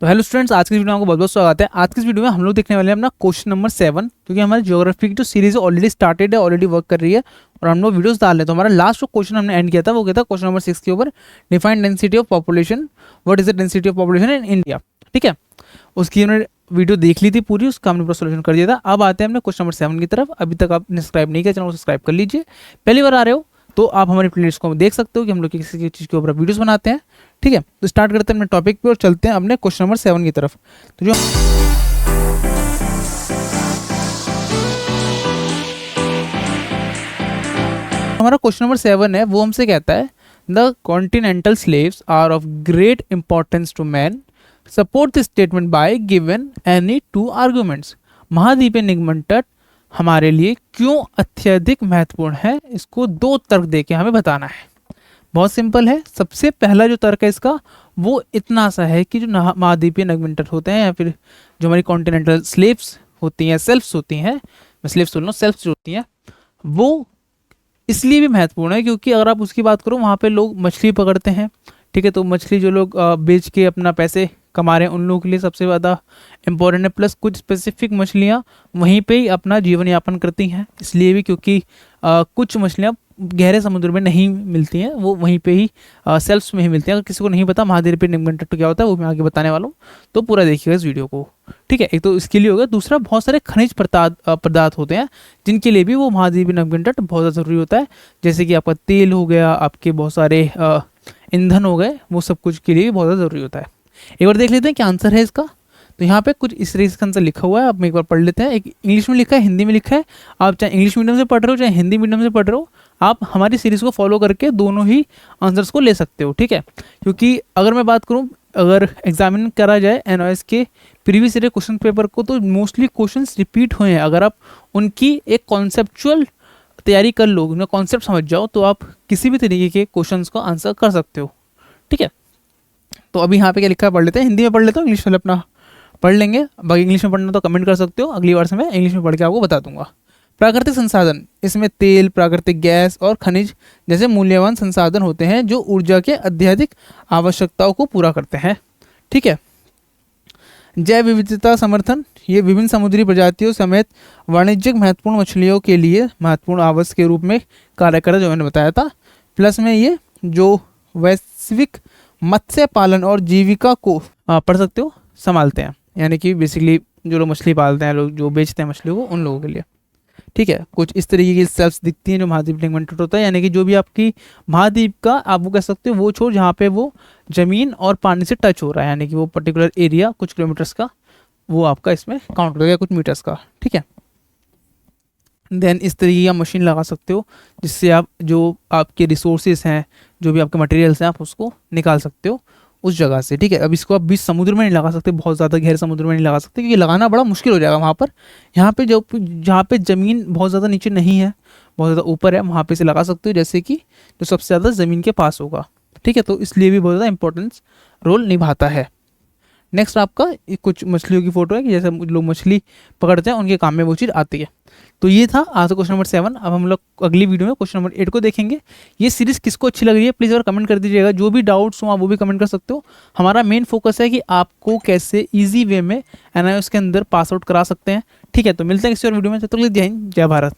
तो hello students, आज की वीडियो में आपको बहुत बहुत स्वागत है। आज की इस वीडियो में हम लोग देखने वाले हैं अपना क्वेश्चन नंबर 7, क्योंकि हमारी ज्योग्राफी की जो सीरीज ऑलरेडी स्टार्टेड है, ऑलरेडी वर्क कर रही है और हम लोग वीडियोस डाल रहे हैं। तो हमारा लास्ट जो क्वेश्चन हमने एंड किया था वो क्या था, क्वेश्चन नंबर 6 के ऊपर, define density of population, what is the density of population in India. ठीक है, उसकी हमने वीडियो देख ली थी पूरी, उसका हमने पूरा सोल्यूशन कर दिया था। अब आते हैं अपने क्वेश्चन नंबर 7 की तरफ। अभी तक आपने सब्सक्राइब नहीं किया चैनल को सब्सक्राइब कर लीजिए। पहली बार आ रहे हो तो आप हमारी प्लेलिस्ट को देख सकते हो कि हम लोग किसी चीज़ के ऊपर वीडियोस बनाते हैं। ठीक है, तो स्टार्ट करते हैं अपने टॉपिक पे और चलते हैं अपने क्वेश्चन नंबर 7 की तरफ। तो जो हमारा क्वेश्चन नंबर 7 है वो हमसे कहता है, the continental shelves are of great importance to man, support this statement by given any two arguments. महाद्वीपीय निगमन तट हमारे लिए क्यों अत्यधिक महत्वपूर्ण है, इसको दो तर्क देके हमें बताना है। बहुत सिंपल है। सबसे पहला जो तर्क है इसका वो इतना सा है कि जो महाद्वीपीय निगमन तट होते हैं या फिर जो हमारी कॉन्टिनेंटल स्लेव्स होती हैं, सेल्फ्स होती हैं, मैं स्लेव्स बोल रहा हूँ, सेल्फ्स जो होती हैं वो इसलिए भी महत्वपूर्ण है क्योंकि अगर आप उसकी बात करो, वहाँ पे लोग मछली पकड़ते हैं। ठीक है, तो मछली जो लोग बेच के अपना पैसे कमा रहे हैं उन लोगों के लिए सबसे ज़्यादा इम्पोर्टेंट है। प्लस कुछ स्पेसिफिक मछलियाँ वहीं पे ही अपना जीवन यापन करती हैं, इसलिए भी क्योंकि कुछ मछलियाँ गहरे समुद्र में नहीं मिलती हैं, वो वहीं पे ही सेल्फ्स में ही मिलती हैं। अगर किसी को नहीं पता महाद्वीपीय निगमन तट क्या होता है वो मैं आगे बताने वाला हूँ, तो पूरा देखिएगा इस वीडियो को। ठीक है, एक तो इसके लिए हो गया। दूसरा, बहुत सारे खनिज पदार्थ होते हैं जिनके लिए भी वो महाद्वीपीय निगमन तट बहुत ज़्यादा ज़रूरी होता है, जैसे कि आपका तेल हो गया, आपके बहुत सारे ईंधन हो गए, वो सब कुछ के लिए भी बहुत ज़्यादा ज़रूरी होता है। एक बार देख लेते हैं क्या आंसर है इसका। तो यहाँ पे कुछ इस तरीके से आंसर लिखा हुआ है, आप एक बार पढ़ लेते हैं। एक इंग्लिश में लिखा है, हिंदी में लिखा है। आप चाहे इंग्लिश मीडियम से पढ़ रहे हो चाहे हिंदी मीडियम से पढ़ रहे हो, आप हमारी सीरीज़ को फॉलो करके दोनों ही आंसर्स को ले सकते हो। ठीक है, क्योंकि अगर मैं बात करूँ, अगर एग्जामिन करा जाए एनओएस के प्रीवियस ईयर क्वेश्चन पेपर को, तो मोस्टली क्वेश्चंस रिपीट हुए हैं। अगर आप उनकी एक कॉन्सेप्चुअल तैयारी कर लो, उनका कॉन्सेप्ट समझ जाओ, तो आप किसी भी तरीके के क्वेश्चंस को आंसर कर सकते हो। ठीक है, तो अभी यहाँ पे क्या लिखा है पढ़ लेते हैं। हिंदी में पढ़ लेता हूँ, इंग्लिश में अपना पढ़ लेंगे। बाकी इंग्लिश में पढ़ना तो कमेंट कर सकते हो, अगली बार से मैं इंग्लिश में पढ़ के आपको बता दूंगा। प्राकृतिक संसाधन, इसमें तेल, प्राकृतिक गैस और खनिज जैसे मूल्यवान संसाधन होते हैं जो ऊर्जा के अत्यधिक आवश्यकताओं को पूरा करते हैं। ठीक है, जैव विविधता समर्थन, ये विभिन्न समुद्री प्रजातियों समेत वाणिज्यिक महत्वपूर्ण मछलियों के लिए महत्वपूर्ण आवास के रूप में कार्य करता, जो मैंने बताया था। प्लस में ये जो वैश्विक मत्स्य पालन और जीविका को पढ़ सकते हो, संभालते हैं, यानी कि बेसिकली जो लोग मछली पालते हैं, लोग जो बेचते हैं मछलियों को, उन लोगों के लिए। ठीक है, कुछ इस तरीके की सेल्फ्स दिखती हैं जो महाद्वीप निगमन तट होता है, यानी कि जो भी आपकी महाद्वीप का आप वो कह सकते हो वो छोर जहाँ पे वो जमीन और पानी से टच हो रहा है, यानी कि वो पर्टिकुलर एरिया कुछ किलोमीटर्स का, वो आपका इसमें काउंट हो गया, कुछ मीटर्स का। ठीक है, देन इस तरीके की मशीन लगा सकते हो जिससे आप जो आपके रिसोर्सेज हैं, जो भी आपके मटेरियल्स हैं, आप उसको निकाल सकते हो उस जगह से। ठीक है, अब इसको आप बीच समुद्र में नहीं लगा सकते, बहुत ज़्यादा गहरे समुद्र में नहीं लगा सकते, क्योंकि लगाना बड़ा मुश्किल हो जाएगा वहाँ पर। यहाँ पे जहाँ पे ज़मीन बहुत ज़्यादा नीचे नहीं है, बहुत ज़्यादा ऊपर है, वहाँ पे से लगा सकते हो, जैसे कि जो सबसे ज़्यादा ज़मीन के पास होगा। ठीक है, तो इसलिए भी बहुत ज़्यादा इंपॉर्टेंस रोल निभाता है। नेक्स्ट आपका कुछ मछलियों की फोटो है कि जैसे लोग मछली पकड़ते हैं उनके काम में वो चीज़ आती है। तो ये था आज का क्वेश्चन नंबर 7। अब हम लोग अगली वीडियो में क्वेश्चन नंबर 8 को देखेंगे। ये सीरीज़ किसको अच्छी लग रही है प्लीज़ और कमेंट कर दीजिएगा। जो भी डाउट्स हो आप वो भी कमेंट कर सकते हो। हमारा मेन फोकस है कि आपको कैसे ईजी वे में एनआईओएस के अंदर पास आउट करा सकते हैं। ठीक है, तो मिलते हैं किसी और वीडियो में। तब तक जय हिंद, जय भारत।